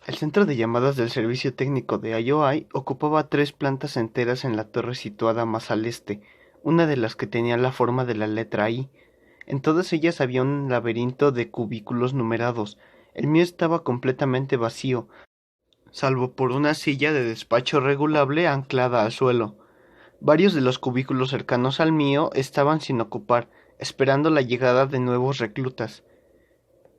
El centro de llamadas del servicio técnico de IOI ocupaba 3 plantas enteras en la torre situada más al este, una de las que tenía la forma de la letra I. En todas ellas había un laberinto de cubículos numerados. El mío estaba completamente vacío, salvo por una silla de despacho regulable anclada al suelo. Varios de los cubículos cercanos al mío estaban sin ocupar, esperando la llegada de nuevos reclutas.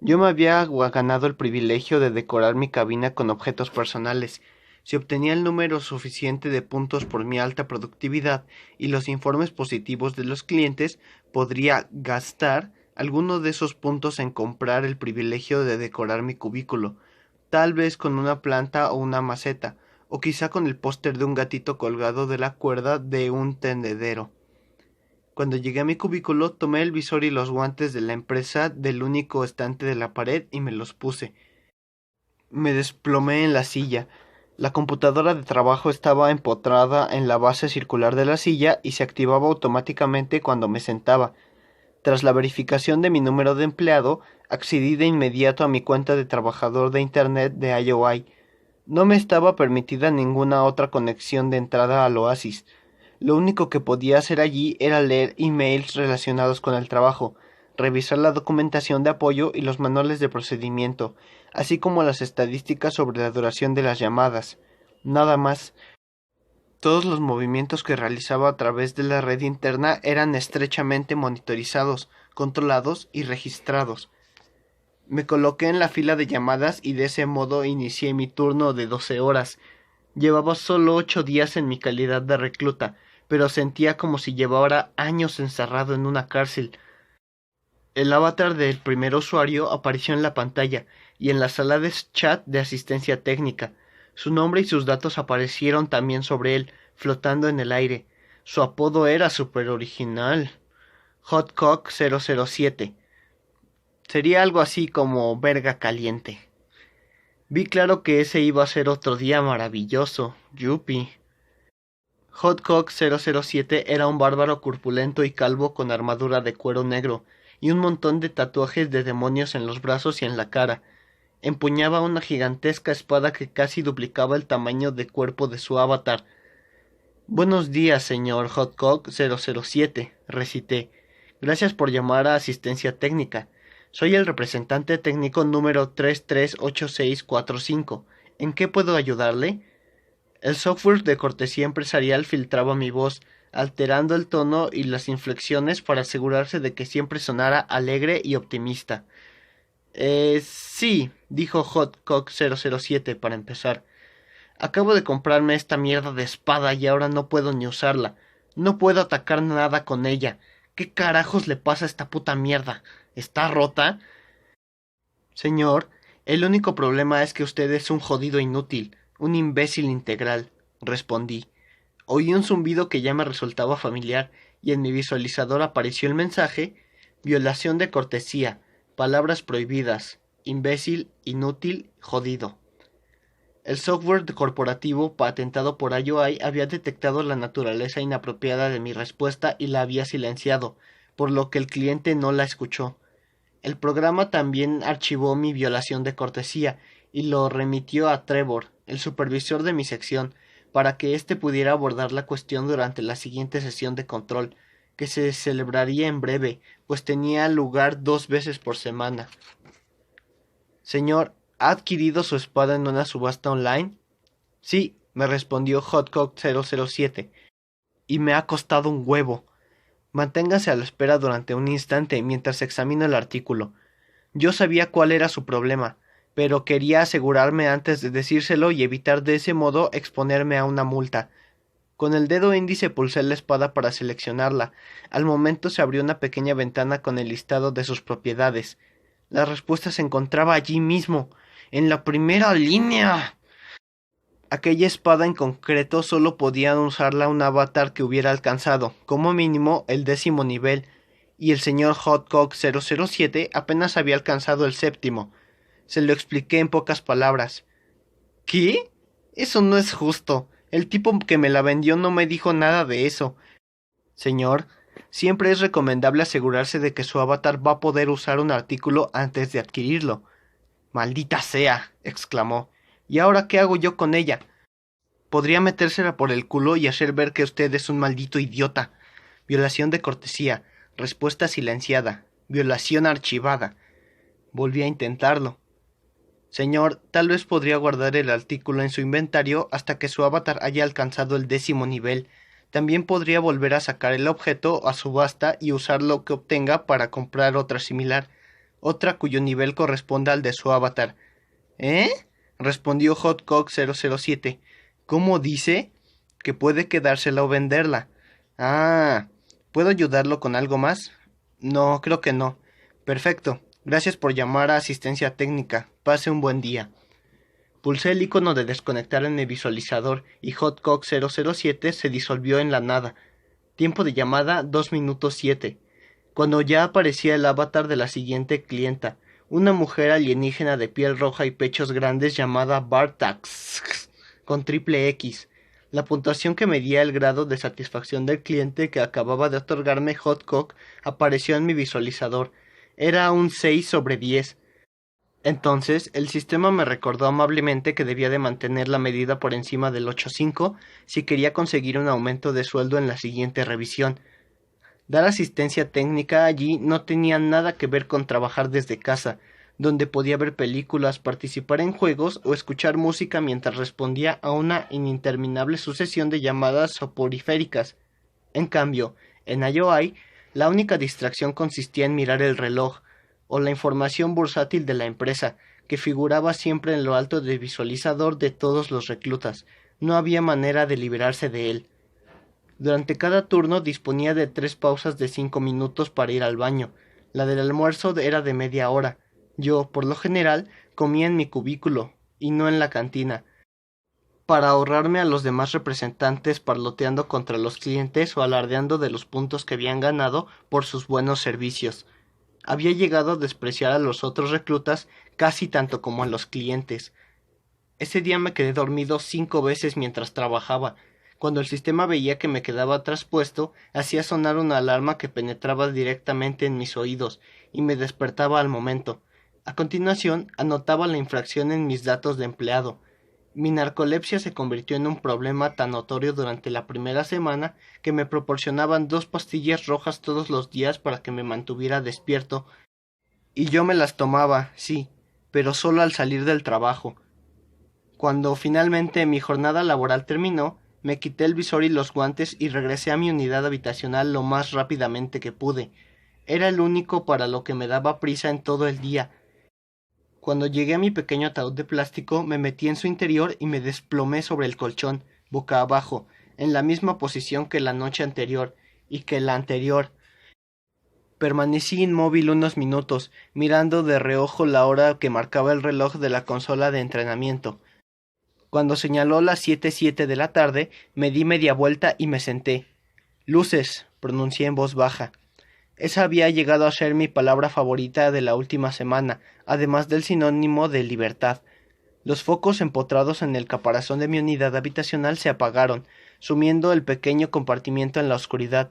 Yo me había ganado el privilegio de decorar mi cabina con objetos personales. Si obtenía el número suficiente de puntos por mi alta productividad y los informes positivos de los clientes, podría gastar alguno de esos puntos en comprar el privilegio de decorar mi cubículo, tal vez con una planta o una maceta, o quizá con el póster de un gatito colgado de la cuerda de un tendedero. Cuando llegué a mi cubículo, tomé el visor y los guantes de la empresa del único estante de la pared y me los puse. Me desplomé en la silla. La computadora de trabajo estaba empotrada en la base circular de la silla y se activaba automáticamente cuando me sentaba. Tras la verificación de mi número de empleado, accedí de inmediato a mi cuenta de trabajador de Internet de IOI. No me estaba permitida ninguna otra conexión de entrada al Oasis. Lo único que podía hacer allí era leer emails relacionados con el trabajo, revisar la documentación de apoyo y los manuales de procedimiento, así como las estadísticas sobre la duración de las llamadas. Nada más. Todos los movimientos que realizaba a través de la red interna eran estrechamente monitorizados, controlados y registrados. Me coloqué en la fila de llamadas y de ese modo inicié mi turno de 12 horas. Llevaba solo 8 días en mi calidad de recluta, pero sentía como si llevara años encerrado en una cárcel. El avatar del primer usuario apareció en la pantalla y en la sala de chat de asistencia técnica. Su nombre y sus datos aparecieron también sobre él, flotando en el aire. Su apodo era súper original. Hotcock 007. Sería algo así como verga caliente. Vi claro que ese iba a ser otro día maravilloso. Yupi. Hotcock 007 era un bárbaro corpulento y calvo con armadura de cuero negro y un montón de tatuajes de demonios en los brazos y en la cara. Empuñaba una gigantesca espada que casi duplicaba el tamaño de cuerpo de su avatar. Buenos días, señor Hotcock 007, recité. Gracias por llamar a asistencia técnica. Soy el representante técnico número 338645. ¿En qué puedo ayudarle? El software de cortesía empresarial filtraba mi voz, alterando el tono y las inflexiones para asegurarse de que siempre sonara alegre y optimista. Sí, dijo Hotcock 007 para empezar. Acabo de comprarme esta mierda de espada y ahora no puedo ni usarla. No puedo atacar nada con ella. ¿Qué carajos le pasa a esta puta mierda? ¿Está rota? Señor, el único problema es que usted es un jodido inútil, un imbécil integral, respondí. Oí un zumbido que ya me resultaba familiar y en mi visualizador apareció el mensaje: violación de cortesía, palabras prohibidas, imbécil, inútil, jodido. El software corporativo patentado por IOI había detectado la naturaleza inapropiada de mi respuesta y la había silenciado, por lo que el cliente no la escuchó. El programa también archivó mi violación de cortesía y lo remitió a Trevor, el supervisor de mi sección, para que éste pudiera abordar la cuestión durante la siguiente sesión de control, que se celebraría en breve, pues tenía lugar 2 veces por semana. Señor, ¿ha adquirido su espada en una subasta online? Sí, me respondió Hotcock 007, y me ha costado un huevo. Manténgase a la espera durante un instante mientras examino el artículo. Yo sabía cuál era su problema, pero quería asegurarme antes de decírselo y evitar de ese modo exponerme a una multa. Con el dedo índice pulsé la espada para seleccionarla. Al momento se abrió una pequeña ventana con el listado de sus propiedades. La respuesta se encontraba allí mismo, en la primera línea. Aquella espada en concreto solo podía usarla un avatar que hubiera alcanzado, como mínimo, el 10º nivel, y el señor Hotcock 007 apenas había alcanzado el 7º. Se lo expliqué en pocas palabras. ¿Qué? Eso no es justo. El tipo que me la vendió no me dijo nada de eso. Señor, siempre es recomendable asegurarse de que su avatar va a poder usar un artículo antes de adquirirlo. Maldita sea, exclamó. ¿Y ahora qué hago yo con ella? Podría metérsela por el culo y hacer ver que usted es un maldito idiota. Violación de cortesía. Respuesta silenciada. Violación archivada. Volví a intentarlo. Señor, tal vez podría guardar el artículo en su inventario hasta que su avatar haya alcanzado el 10º nivel. También podría volver a sacar el objeto a subasta y usar lo que obtenga para comprar otra similar, otra cuyo nivel corresponda al de su avatar. ¿Eh? Respondió Hotcock 007. ¿Cómo dice? Que puede quedársela o venderla. Ah, ¿puedo ayudarlo con algo más? No, creo que no. Perfecto. Gracias por llamar a asistencia técnica. Pase un buen día. Pulsé el icono de desconectar en mi visualizador y Hotcock 007 se disolvió en la nada. Tiempo de llamada 2 minutos 7. Cuando ya aparecía el avatar de la siguiente clienta, una mujer alienígena de piel roja y pechos grandes llamada Bartax, con triple X. La puntuación que medía el grado de satisfacción del cliente que acababa de otorgarme Hotcock apareció en mi visualizador. Era un 6/10. Entonces, el sistema me recordó amablemente que debía de mantener la medida por encima del 8.5 si quería conseguir un aumento de sueldo en la siguiente revisión. Dar asistencia técnica allí no tenía nada que ver con trabajar desde casa, donde podía ver películas, participar en juegos o escuchar música mientras respondía a una ininterminable sucesión de llamadas soporíferas. En cambio, en IOI, la única distracción consistía en mirar el reloj, o la información bursátil de la empresa, que figuraba siempre en lo alto del visualizador de todos los reclutas. No había manera de liberarse de él. Durante cada turno disponía de 3 pausas de 5 minutos para ir al baño. La del almuerzo era de media hora. Yo, por lo general, comía en mi cubículo, y no en la cantina, para ahorrarme a los demás representantes parloteando contra los clientes o alardeando de los puntos que habían ganado por sus buenos servicios. Había llegado a despreciar a los otros reclutas casi tanto como a los clientes. Ese día me quedé dormido 5 veces mientras trabajaba. Cuando el sistema veía que me quedaba traspuesto, hacía sonar una alarma que penetraba directamente en mis oídos y me despertaba al momento. A continuación, anotaba la infracción en mis datos de empleado. Mi narcolepsia se convirtió en un problema tan notorio durante la primera semana que me proporcionaban 2 pastillas rojas todos los días para que me mantuviera despierto, y yo me las tomaba, sí, pero solo al salir del trabajo. Cuando finalmente mi jornada laboral terminó, me quité el visor y los guantes y regresé a mi unidad habitacional lo más rápidamente que pude. Era el único para lo que me daba prisa en todo el día. Cuando llegué a mi pequeño ataúd de plástico, me metí en su interior y me desplomé sobre el colchón, boca abajo, en la misma posición que la noche anterior, y que la anterior. Permanecí inmóvil unos minutos, mirando de reojo la hora que marcaba el reloj de la consola de entrenamiento. Cuando señaló las 7:07 de la tarde, me di media vuelta y me senté. Luces, pronuncié en voz baja. Esa había llegado a ser mi palabra favorita de la última semana, además del sinónimo de libertad. Los focos empotrados en el caparazón de mi unidad habitacional se apagaron, sumiendo el pequeño compartimiento en la oscuridad.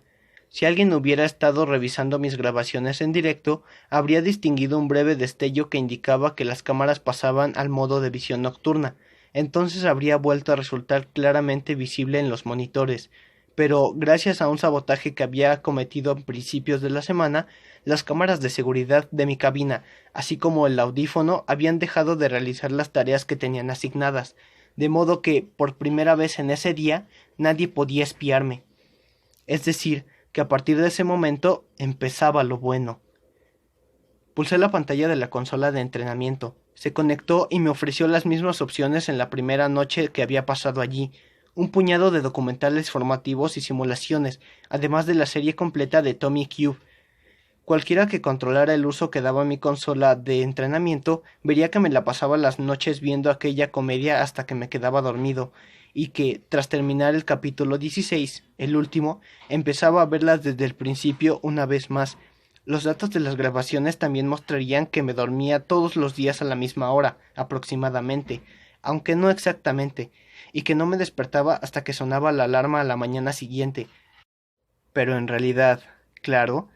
Si alguien hubiera estado revisando mis grabaciones en directo, habría distinguido un breve destello que indicaba que las cámaras pasaban al modo de visión nocturna. Entonces habría vuelto a resultar claramente visible en los monitores. Pero, gracias a un sabotaje que había cometido a principios de la semana, las cámaras de seguridad de mi cabina, así como el audífono, habían dejado de realizar las tareas que tenían asignadas, de modo que, por primera vez en ese día, nadie podía espiarme. Es decir, que a partir de ese momento empezaba lo bueno. Pulsé la pantalla de la consola de entrenamiento. Se conectó y me ofreció las mismas opciones en la primera noche que había pasado allí. Un puñado de documentales formativos y simulaciones, además de la serie completa de Tommy Cube. Cualquiera que controlara el uso que daba mi consola de entrenamiento vería que me la pasaba las noches viendo aquella comedia hasta que me quedaba dormido, y que, tras terminar el capítulo 16, el último, empezaba a verlas desde el principio una vez más. Los datos de las grabaciones también mostrarían que me dormía todos los días a la misma hora, aproximadamente, aunque no exactamente, y que no me despertaba hasta que sonaba la alarma a la mañana siguiente. Pero en realidad, claro,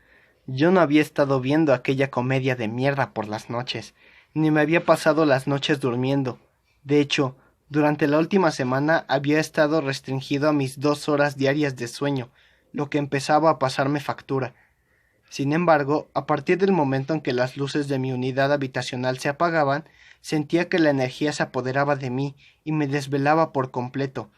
yo no había estado viendo aquella comedia de mierda por las noches, ni me había pasado las noches durmiendo. De hecho, durante la última semana había estado restringido a mis 2 horas diarias de sueño, lo que empezaba a pasarme factura. Sin embargo, a partir del momento en que las luces de mi unidad habitacional se apagaban, sentía que la energía se apoderaba de mí y me desvelaba por completo.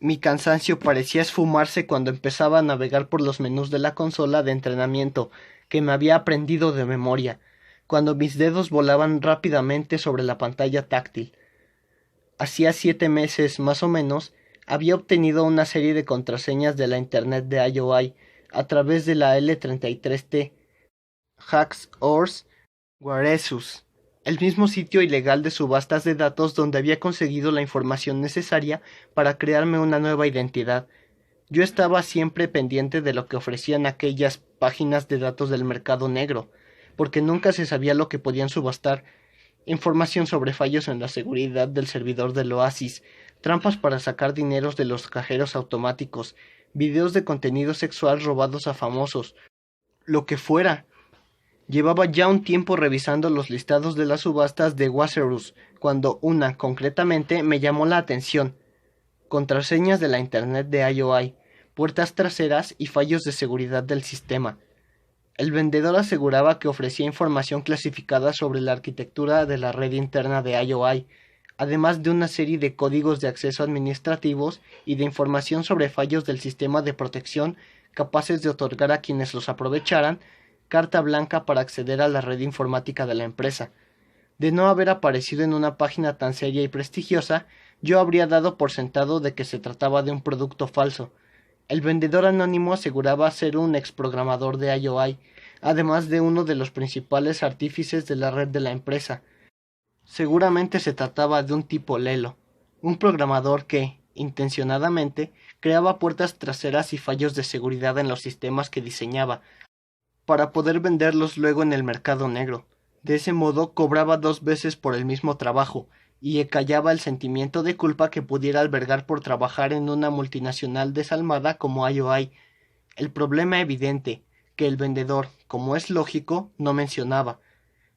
Mi cansancio parecía esfumarse cuando empezaba a navegar por los menús de la consola de entrenamiento que me había aprendido de memoria, cuando mis dedos volaban rápidamente sobre la pantalla táctil. Hacía 7 meses, más o menos, había obtenido una serie de contraseñas de la Internet de IOI a través de la L33T, Hacksaw Warehouse, el mismo sitio ilegal de subastas de datos donde había conseguido la información necesaria para crearme una nueva identidad. Yo estaba siempre pendiente de lo que ofrecían aquellas páginas de datos del mercado negro, porque nunca se sabía lo que podían subastar. Información sobre fallos en la seguridad del servidor del Oasis, trampas para sacar dineros de los cajeros automáticos, videos de contenido sexual robados a famosos, lo que fuera. Llevaba ya un tiempo revisando los listados de las subastas de Waserus, cuando una, concretamente, me llamó la atención. Contraseñas de la Internet de IOI, puertas traseras y fallos de seguridad del sistema. El vendedor aseguraba que ofrecía información clasificada sobre la arquitectura de la red interna de IOI, además de una serie de códigos de acceso administrativos y de información sobre fallos del sistema de protección capaces de otorgar a quienes los aprovecharan carta blanca para acceder a la red informática de la empresa. De no haber aparecido en una página tan seria y prestigiosa, yo habría dado por sentado de que se trataba de un producto falso. El vendedor anónimo aseguraba ser un exprogramador de IOI, además de uno de los principales artífices de la red de la empresa. Seguramente se trataba de un tipo Lelo, un programador que, intencionadamente, creaba puertas traseras y fallos de seguridad en los sistemas que diseñaba, para poder venderlos luego en el mercado negro. De ese modo cobraba 2 veces por el mismo trabajo, y callaba el sentimiento de culpa que pudiera albergar por trabajar en una multinacional desalmada como IOI. El problema evidente, que el vendedor, como es lógico, no mencionaba,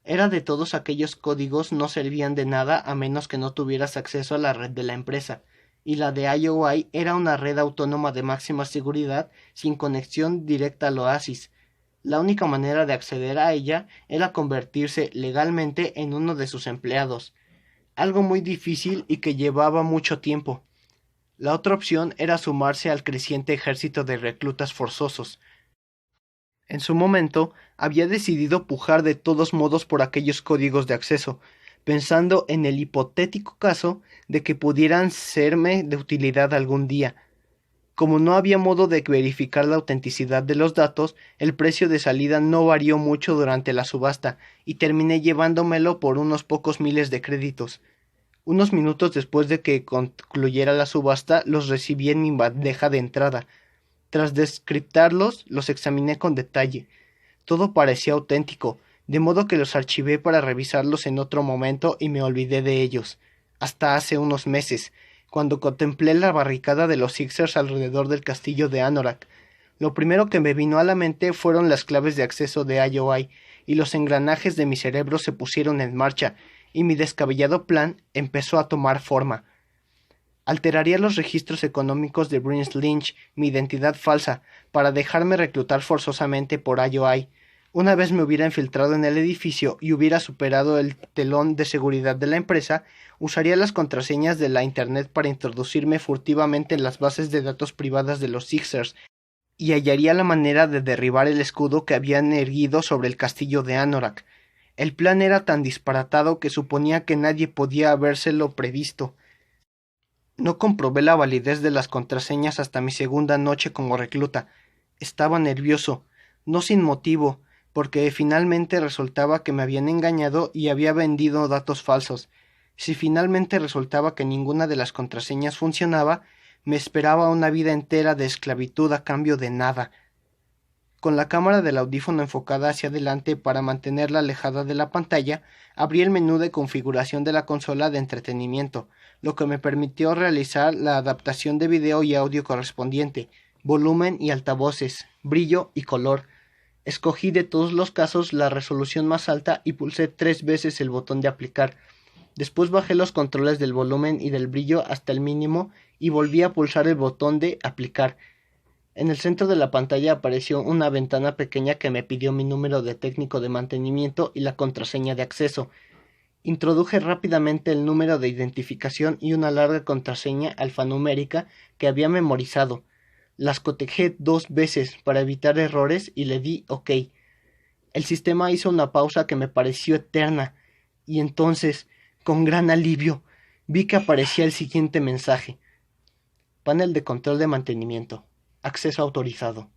era de todos aquellos códigos no servían de nada a menos que no tuvieras acceso a la red de la empresa, y la de IOI era una red autónoma de máxima seguridad sin conexión directa al Oasis. La única manera de acceder a ella era convertirse legalmente en uno de sus empleados, algo muy difícil y que llevaba mucho tiempo. La otra opción era sumarse al creciente ejército de reclutas forzosos. En su momento, había decidido pujar de todos modos por aquellos códigos de acceso, pensando en el hipotético caso de que pudieran serme de utilidad algún día. Como no había modo de verificar la autenticidad de los datos, el precio de salida no varió mucho durante la subasta y terminé llevándomelo por unos pocos miles de créditos. Unos minutos después de que concluyera la subasta, los recibí en mi bandeja de entrada. Tras descriptarlos, los examiné con detalle. Todo parecía auténtico, de modo que los archivé para revisarlos en otro momento y me olvidé de ellos. Hasta hace unos meses, cuando contemplé la barricada de los Sixers alrededor del castillo de Anorak. Lo primero que me vino a la mente fueron las claves de acceso de IOI, y los engranajes de mi cerebro se pusieron en marcha, y mi descabellado plan empezó a tomar forma. Alteraría los registros económicos de Brins Lynch, mi identidad falsa, para dejarme reclutar forzosamente por IOI. Una vez me hubiera infiltrado en el edificio y hubiera superado el telón de seguridad de la empresa, usaría las contraseñas de la Internet para introducirme furtivamente en las bases de datos privadas de los Sixers y hallaría la manera de derribar el escudo que habían erguido sobre el castillo de Anorak. El plan era tan disparatado que suponía que nadie podía habérselo previsto. No comprobé la validez de las contraseñas hasta mi segunda noche como recluta. Estaba nervioso, no sin motivo, porque finalmente resultaba que me habían engañado y había vendido datos falsos. Si finalmente resultaba que ninguna de las contraseñas funcionaba, me esperaba una vida entera de esclavitud a cambio de nada. Con la cámara del audífono enfocada hacia adelante para mantenerla alejada de la pantalla, abrí el menú de configuración de la consola de entretenimiento, lo que me permitió realizar la adaptación de video y audio correspondiente, volumen y altavoces, brillo y color. Escogí de todos los casos la resolución más alta y pulsé 3 veces el botón de aplicar. Después bajé los controles del volumen y del brillo hasta el mínimo y volví a pulsar el botón de aplicar. En el centro de la pantalla apareció una ventana pequeña que me pidió mi número de técnico de mantenimiento y la contraseña de acceso. Introduje rápidamente el número de identificación y una larga contraseña alfanumérica que había memorizado. Las cotejé 2 veces para evitar errores y le di OK. El sistema hizo una pausa que me pareció eterna, y entonces, con gran alivio, vi que aparecía el siguiente mensaje: Panel de control de mantenimiento. Acceso autorizado.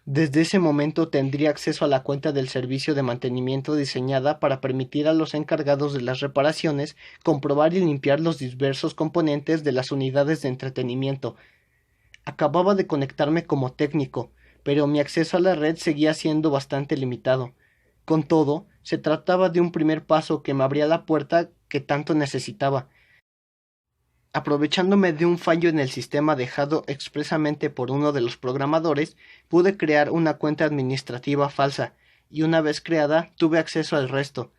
Desde ese momento tendría acceso a la cuenta del servicio de mantenimiento diseñada para permitir a los encargados de las reparaciones comprobar y limpiar los diversos componentes de las unidades de entretenimiento. Acababa de conectarme como técnico, pero mi acceso a la red seguía siendo bastante limitado. Con todo, se trataba de un primer paso que me abría la puerta que tanto necesitaba. Aprovechándome de un fallo en el sistema dejado expresamente por uno de los programadores, pude crear una cuenta administrativa falsa, y una vez creada, tuve acceso al resto.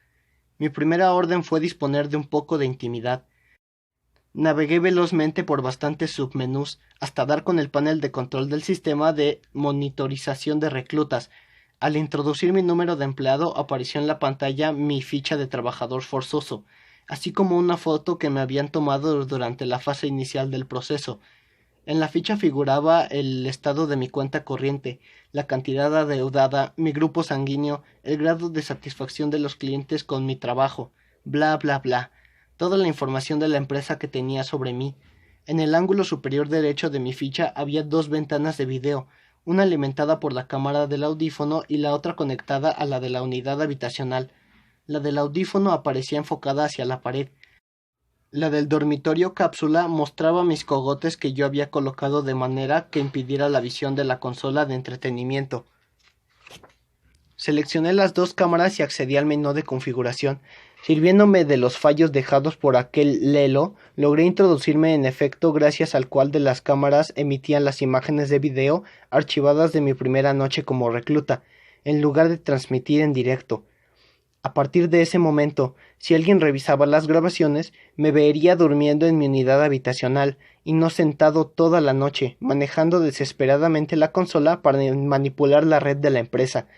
Mi primera orden fue disponer de un poco de intimidad. Navegué velozmente por bastantes submenús hasta dar con el panel de control del sistema de monitorización de reclutas. Al introducir mi número de empleado apareció en la pantalla mi ficha de trabajador forzoso, así como una foto que me habían tomado durante la fase inicial del proceso. En la ficha figuraba el estado de mi cuenta corriente, la cantidad adeudada, mi grupo sanguíneo, el grado de satisfacción de los clientes con mi trabajo, bla bla bla, toda la información de la empresa que tenía sobre mí. En el ángulo superior derecho de mi ficha había 2 ventanas de video, una alimentada por la cámara del audífono y la otra conectada a la de la unidad habitacional. La del audífono aparecía enfocada hacia la pared. La del dormitorio cápsula mostraba mis cogotes que yo había colocado de manera que impidiera la visión de la consola de entretenimiento. Seleccioné las 2 cámaras y accedí al menú de configuración. Sirviéndome de los fallos dejados por aquel Lelo, logré introducirme en efecto gracias al cual de las cámaras emitían las imágenes de video archivadas de mi primera noche como recluta, en lugar de transmitir en directo. A partir de ese momento, si alguien revisaba las grabaciones, me vería durmiendo en mi unidad habitacional y no sentado toda la noche, manejando desesperadamente la consola para manipular la red de la empresa.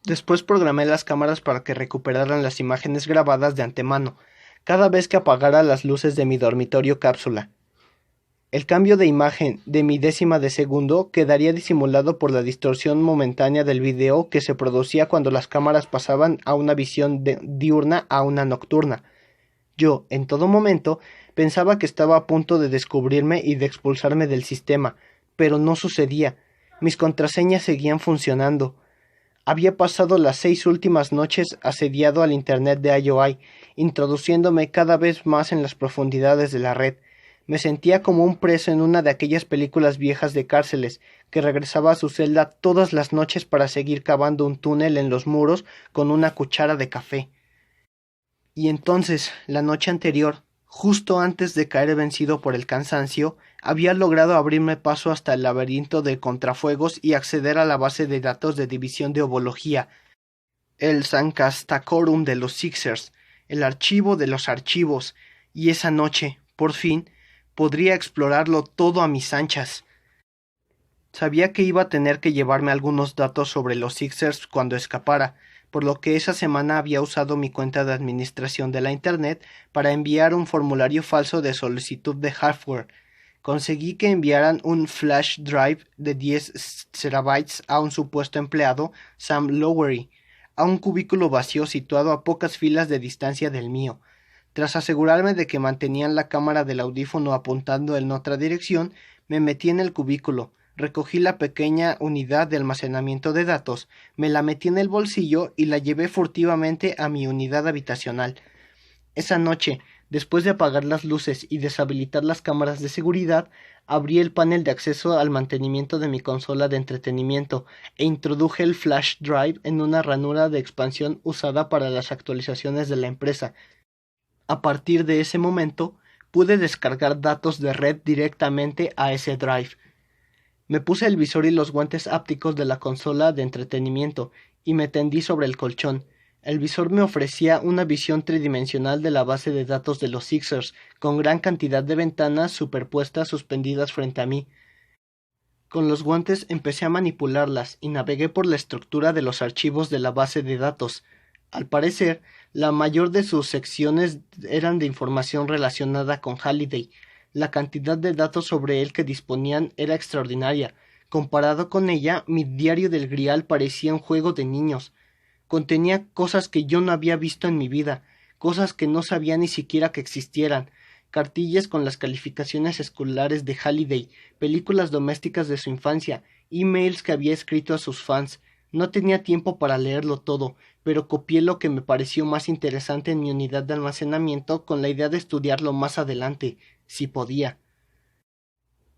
Después programé las cámaras para que recuperaran las imágenes grabadas de antemano, cada vez que apagara las luces de mi dormitorio cápsula. El cambio de imagen de mi décima de segundo quedaría disimulado por la distorsión momentánea del video que se producía cuando las cámaras pasaban a una visión diurna a una nocturna. Yo, en todo momento, pensaba que estaba a punto de descubrirme y de expulsarme del sistema, pero no sucedía. Mis contraseñas seguían funcionando. Había pasado las 6 últimas noches asediado al Internet de IOI, introduciéndome cada vez más en las profundidades de la red. Me sentía como un preso en una de aquellas películas viejas de cárceles, que regresaba a su celda todas las noches para seguir cavando un túnel en los muros con una cuchara de café. Y entonces, la noche anterior, justo antes de caer vencido por el cansancio, había logrado abrirme paso hasta el laberinto de contrafuegos y acceder a la base de datos de división de ovología, el Sancastacorum de los Sixers, el archivo de los archivos, y esa noche, por fin, podría explorarlo todo a mis anchas. Sabía que iba a tener que llevarme algunos datos sobre los Sixers cuando escapara, por lo que esa semana había usado mi cuenta de administración de la Internet para enviar un formulario falso de solicitud de hardware. Conseguí que enviaran un flash drive de 10 terabytes a un supuesto empleado, Sam Lowery, a un cubículo vacío situado a pocas filas de distancia del mío. Tras asegurarme de que mantenían la cámara del audífono apuntando en otra dirección, me metí en el cubículo, recogí la pequeña unidad de almacenamiento de datos, me la metí en el bolsillo y la llevé furtivamente a mi unidad habitacional. Esa noche, después de apagar las luces y deshabilitar las cámaras de seguridad, abrí el panel de acceso al mantenimiento de mi consola de entretenimiento e introduje el flash drive en una ranura de expansión usada para las actualizaciones de la empresa. A partir de ese momento, pude descargar datos de red directamente a ese drive. Me puse el visor y los guantes ápticos de la consola de entretenimiento y me tendí sobre el colchón. El visor me ofrecía una visión tridimensional de la base de datos de los Sixers, con gran cantidad de ventanas superpuestas suspendidas frente a mí. Con los guantes empecé a manipularlas y navegué por la estructura de los archivos de la base de datos. Al parecer, la mayor de sus secciones eran de información relacionada con Halliday. La cantidad de datos sobre él que disponían era extraordinaria. Comparado con ella, mi diario del Grial parecía un juego de niños. Contenía cosas que yo no había visto en mi vida, cosas que no sabía ni siquiera que existieran, cartillas con las calificaciones escolares de Halliday, películas domésticas de su infancia, emails que había escrito a sus fans. No tenía tiempo para leerlo todo, pero copié lo que me pareció más interesante en mi unidad de almacenamiento con la idea de estudiarlo más adelante, si podía.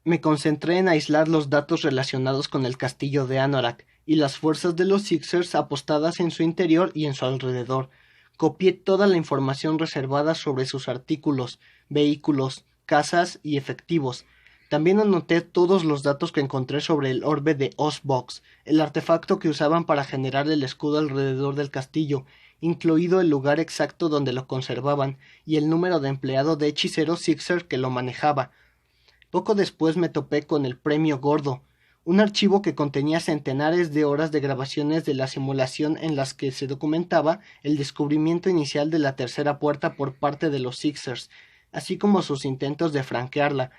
Me concentré en aislar los datos relacionados con el castillo de Anorak y las fuerzas de los Sixers apostadas en su interior y en su alrededor. Copié toda la información reservada sobre sus artículos, vehículos, casas y efectivos. También anoté todos los datos que encontré sobre el orbe de Ozbox, el artefacto que usaban para generar el escudo alrededor del castillo, incluido el lugar exacto donde lo conservaban y el número de empleado de hechicero Sixer que lo manejaba. Poco después me topé con el Premio Gordo, un archivo que contenía centenares de horas de grabaciones de la simulación en las que se documentaba el descubrimiento inicial de la tercera puerta por parte de los Sixers, así como sus intentos de franquearla.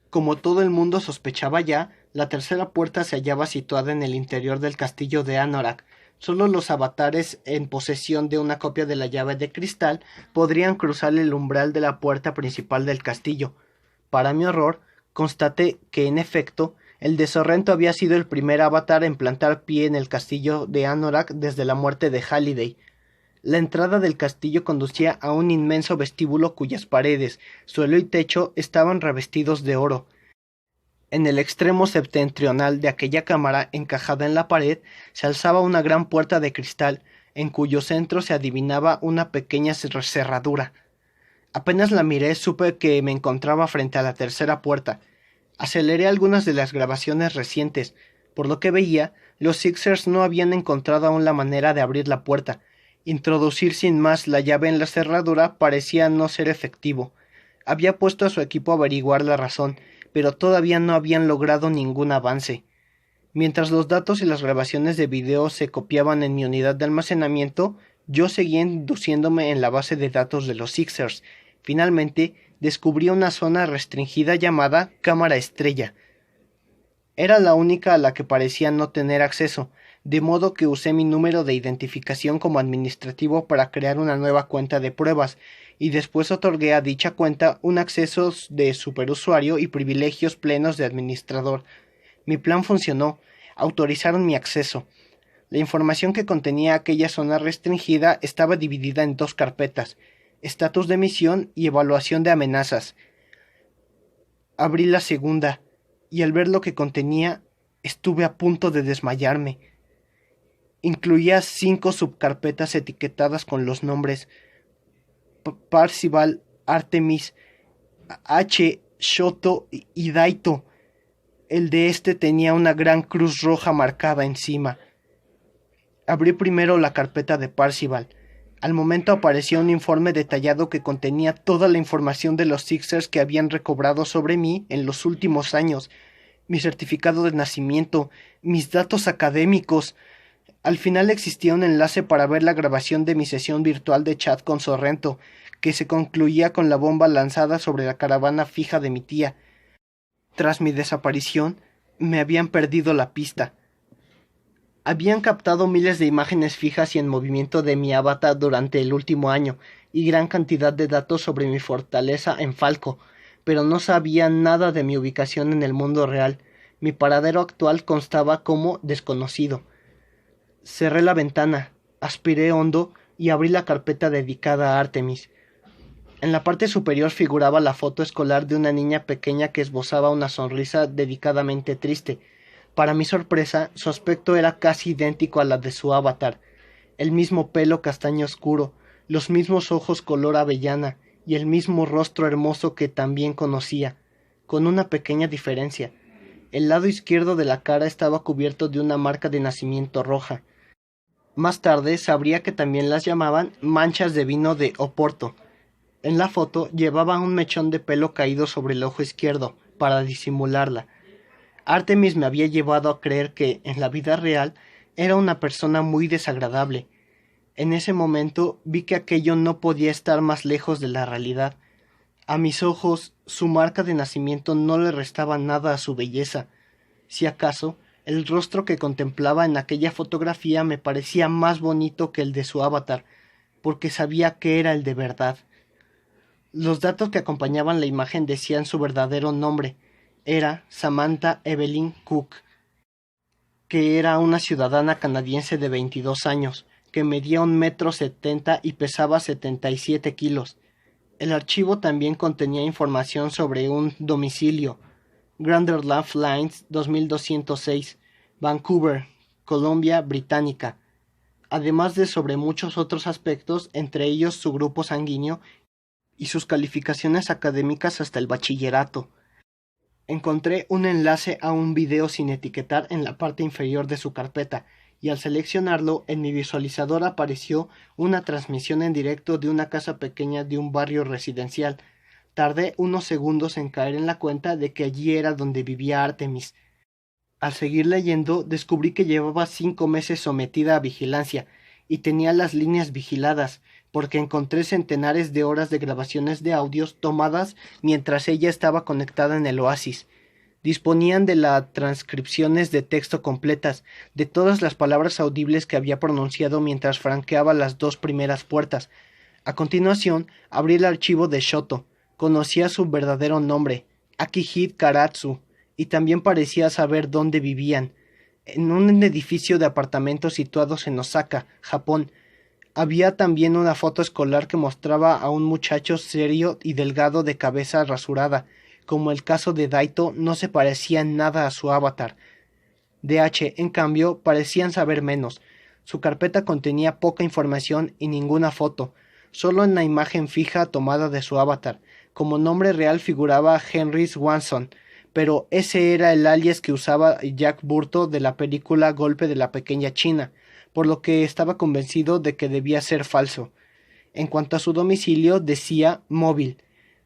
Como todo el mundo sospechaba ya, la tercera puerta se hallaba situada en el interior del castillo de Anorak. Solo los avatares en posesión de una copia de la llave de cristal podrían cruzar el umbral de la puerta principal del castillo. Para mi horror, constaté que, en efecto, el de Sorrento había sido el primer avatar en plantar pie en el castillo de Anorak desde la muerte de Halliday. La entrada del castillo conducía a un inmenso vestíbulo cuyas paredes, suelo y techo estaban revestidos de oro. En el extremo septentrional de aquella cámara, encajada en la pared, se alzaba una gran puerta de cristal, en cuyo centro se adivinaba una pequeña cerradura. Apenas la miré, supe que me encontraba frente a la tercera puerta. Aceleré algunas de las grabaciones recientes. Por lo que veía, los Sixers no habían encontrado aún la manera de abrir la puerta. Introducir sin más la llave en la cerradura parecía no ser efectivo. Había puesto a su equipo a averiguar la razón, pero todavía no habían logrado ningún avance. Mientras los datos y las grabaciones de video se copiaban en mi unidad de almacenamiento, yo seguía induciéndome en la base de datos de los Sixers. Finalmente, descubrí una zona restringida llamada Cámara Estrella. Era la única a la que parecía no tener acceso, de modo que usé mi número de identificación como administrativo para crear una nueva cuenta de pruebas, y después otorgué a dicha cuenta un acceso de superusuario y privilegios plenos de administrador. Mi plan funcionó. Autorizaron mi acceso. La información que contenía aquella zona restringida estaba dividida en dos carpetas: estatus de misión y evaluación de amenazas. Abrí la segunda, y al ver lo que contenía, estuve a punto de desmayarme. Incluía 5 subcarpetas etiquetadas con los nombres Parzival, Artemis, H, Shoto y Daito. El de este tenía una gran cruz roja marcada encima. Abrí primero la carpeta de Parzival. Al momento apareció un informe detallado que contenía toda la información de los Sixers que habían recobrado sobre mí en los últimos años, mi certificado de nacimiento, mis datos académicos. Al final existía un enlace para ver la grabación de mi sesión virtual de chat con Sorrento, que se concluía con la bomba lanzada sobre la caravana fija de mi tía. Tras mi desaparición, me habían perdido la pista. Habían captado miles de imágenes fijas y en movimiento de mi avatar durante el último año, y gran cantidad de datos sobre mi fortaleza en Falco, pero no sabían nada de mi ubicación en el mundo real. Mi paradero actual constaba como desconocido. Cerré la ventana, aspiré hondo y abrí la carpeta dedicada a Artemis. En la parte superior figuraba la foto escolar de una niña pequeña que esbozaba una sonrisa dedicadamente triste. Para mi sorpresa, su aspecto era casi idéntico a la de su avatar. El mismo pelo castaño oscuro, los mismos ojos color avellana y el mismo rostro hermoso que también conocía, con una pequeña diferencia. El lado izquierdo de la cara estaba cubierto de una marca de nacimiento roja. Más tarde sabría que también las llamaban manchas de vino de Oporto. En la foto llevaba un mechón de pelo caído sobre el ojo izquierdo, para disimularla. Artemis me había llevado a creer que, en la vida real, era una persona muy desagradable. En ese momento vi que aquello no podía estar más lejos de la realidad. A mis ojos, su marca de nacimiento no le restaba nada a su belleza. Si acaso, el rostro que contemplaba en aquella fotografía me parecía más bonito que el de su avatar, porque sabía que era el de verdad. Los datos que acompañaban la imagen decían su verdadero nombre. Era Samantha Evelyn Cook, que era una ciudadana canadiense de 22 años, que medía 1,70 m y pesaba 77 kilos. El archivo también contenía información sobre un domicilio, Granderland Lines 2206, Vancouver, Columbia Británica, además de sobre muchos otros aspectos, entre ellos su grupo sanguíneo y sus calificaciones académicas hasta el bachillerato. Encontré un enlace a un video sin etiquetar en la parte inferior de su carpeta, y al seleccionarlo en mi visualizador apareció una transmisión en directo de una casa pequeña de un barrio residencial. Tardé unos segundos en caer en la cuenta de que allí era donde vivía Artemis. Al seguir leyendo, descubrí que llevaba 5 meses sometida a vigilancia, y tenía las líneas vigiladas, porque encontré centenares de horas de grabaciones de audios tomadas mientras ella estaba conectada en el oasis. Disponían de las transcripciones de texto completas, de todas las palabras audibles que había pronunciado mientras franqueaba las 2 primeras puertas. A continuación, abrí el archivo de Shoto. Conocía su verdadero nombre, Akihide Karatsu, y también parecía saber dónde vivían. En un edificio de apartamentos situados en Osaka, Japón. Había también una foto escolar que mostraba a un muchacho serio y delgado de cabeza rasurada. Como el caso de Daito, no se parecía en nada a su avatar. DH, en cambio, parecían saber menos. Su carpeta contenía poca información y ninguna foto, solo en la imagen fija tomada de su avatar. Como nombre real figuraba Henry Swanson, pero ese era el alias que usaba Jack Burto de la película Golpe de la Pequeña China, por lo que estaba convencido de que debía ser falso. En cuanto a su domicilio, decía móvil.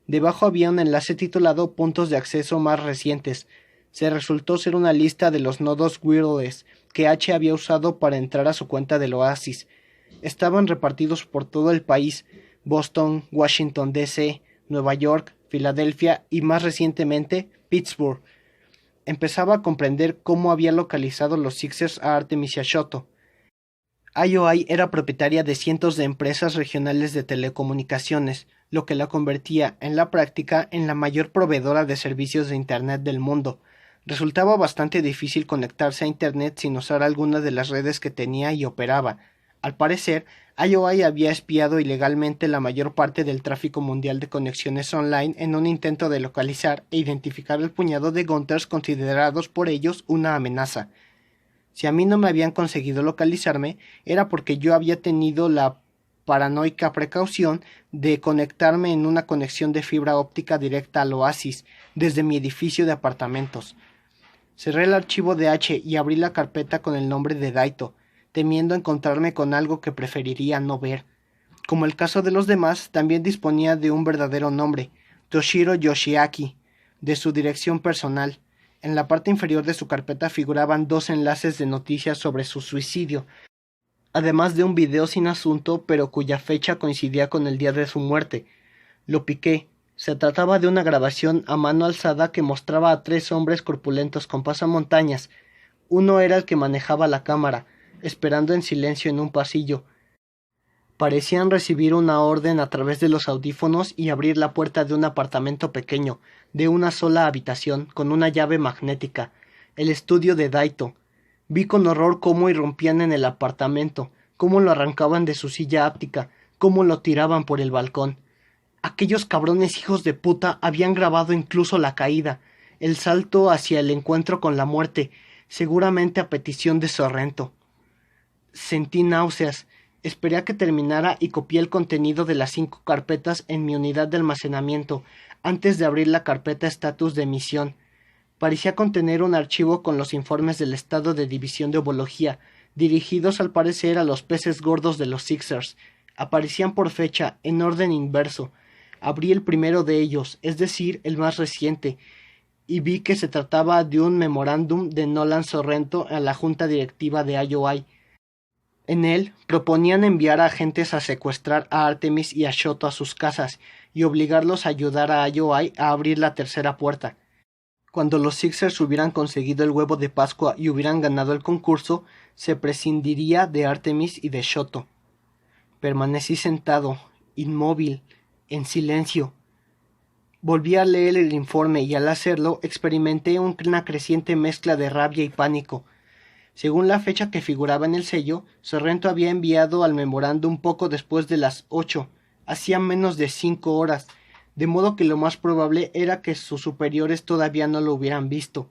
Debajo había un enlace titulado Puntos de acceso más recientes. Se resultó ser una lista de los nodos wireless que H había usado para entrar a su cuenta del Oasis. Estaban repartidos por todo el país: Boston, Washington D.C., Nueva York, Filadelfia y más recientemente Pittsburgh. Empezaba a comprender cómo había localizado los Sixers a Artemis y a Shoto. IOI era propietaria de cientos de empresas regionales de telecomunicaciones, lo que la convertía, en la práctica, en la mayor proveedora de servicios de Internet del mundo. Resultaba bastante difícil conectarse a Internet sin usar alguna de las redes que tenía y operaba. Al parecer, IOI había espiado ilegalmente la mayor parte del tráfico mundial de conexiones online en un intento de localizar e identificar el puñado de Gunters considerados por ellos una amenaza. Si a mí no me habían conseguido localizarme, era porque yo había tenido la paranoica precaución de conectarme en una conexión de fibra óptica directa al Oasis, desde mi edificio de apartamentos. Cerré el archivo de H y abrí la carpeta con el nombre de Daito, temiendo encontrarme con algo que preferiría no ver. Como el caso de los demás, también disponía de un verdadero nombre, Toshiro Yoshiaki, de su dirección personal. En la parte inferior de su carpeta figuraban 2 enlaces de noticias sobre su suicidio, además de un video sin asunto, pero cuya fecha coincidía con el día de su muerte. Lo piqué. Se trataba de una grabación a mano alzada que mostraba a 3 hombres corpulentos con pasamontañas. Uno era el que manejaba la cámara, esperando en silencio en un pasillo. Parecían recibir una orden a través de los audífonos y abrir la puerta de un apartamento pequeño, de una sola habitación, con una llave magnética, el estudio de Daito. Vi con horror cómo irrumpían en el apartamento, cómo lo arrancaban de su silla áptica, cómo lo tiraban por el balcón. Aquellos cabrones hijos de puta habían grabado incluso la caída, el salto hacia el encuentro con la muerte, seguramente a petición de Sorrento. Sentí náuseas. Esperé a que terminara y copié el contenido de las 5 carpetas en mi unidad de almacenamiento, antes de abrir la carpeta estatus de emisión. Parecía contener un archivo con los informes del estado de división de ovología, dirigidos al parecer a los peces gordos de los Sixers. Aparecían por fecha, en orden inverso. Abrí el primero de ellos, es decir, el más reciente, y vi que se trataba de un memorándum de Nolan Sorrento a la junta directiva de IOI. En él proponían enviar a agentes a secuestrar a Artemis y a Shoto a sus casas y obligarlos a ayudar a IOI a abrir la tercera puerta. Cuando los Sixers hubieran conseguido el huevo de Pascua y hubieran ganado el concurso, se prescindiría de Artemis y de Shoto. Permanecí sentado, inmóvil, en silencio. Volví a leer el informe y al hacerlo experimenté una creciente mezcla de rabia y pánico. Según la fecha que figuraba en el sello, Sorrento había enviado al memorándum poco después de las 8, hacía menos de 5 horas, de modo que lo más probable era que sus superiores todavía no lo hubieran visto.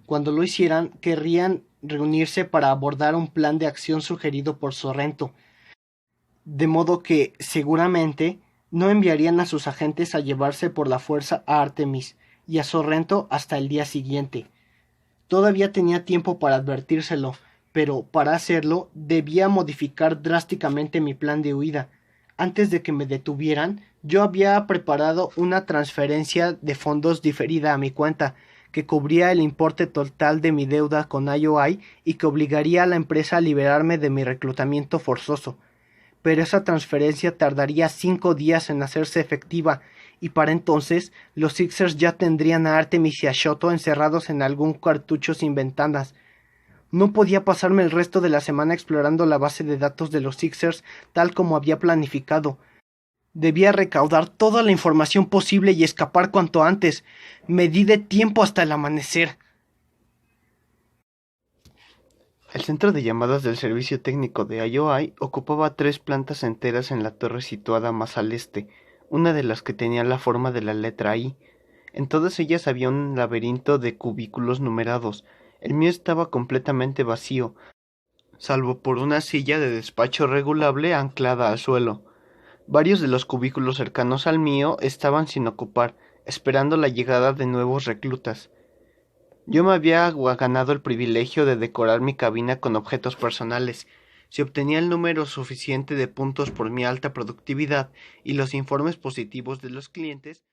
Cuando lo hicieran, querrían reunirse para abordar un plan de acción sugerido por Sorrento, de modo que, seguramente, no enviarían a sus agentes a llevarse por la fuerza a Artemis y a Sorrento hasta el día siguiente. Todavía tenía tiempo para advertírselo, pero para hacerlo debía modificar drásticamente mi plan de huida. Antes de que me detuvieran, yo había preparado una transferencia de fondos diferida a mi cuenta, que cubría el importe total de mi deuda con IOI y que obligaría a la empresa a liberarme de mi reclutamiento forzoso. Pero esa transferencia tardaría 5 días en hacerse efectiva, y para entonces los Sixers ya tendrían a Artemis y a Shoto encerrados en algún cartucho sin ventanas. No podía pasarme el resto de la semana explorando la base de datos de los Sixers tal como había planificado. Debía recaudar toda la información posible y escapar cuanto antes. Me di de tiempo hasta el amanecer. El centro de llamadas del servicio técnico de IOI ocupaba 3 plantas enteras en la torre situada más al este, una de las que tenía la forma de la letra I. En todas ellas había un laberinto de cubículos numerados. El mío estaba completamente vacío, salvo por una silla de despacho regulable anclada al suelo. Varios de los cubículos cercanos al mío estaban sin ocupar, esperando la llegada de nuevos reclutas. Yo me había ganado el privilegio de decorar mi cabina con objetos personales. Si obtenía el número suficiente de puntos por mi alta productividad y los informes positivos de los clientes,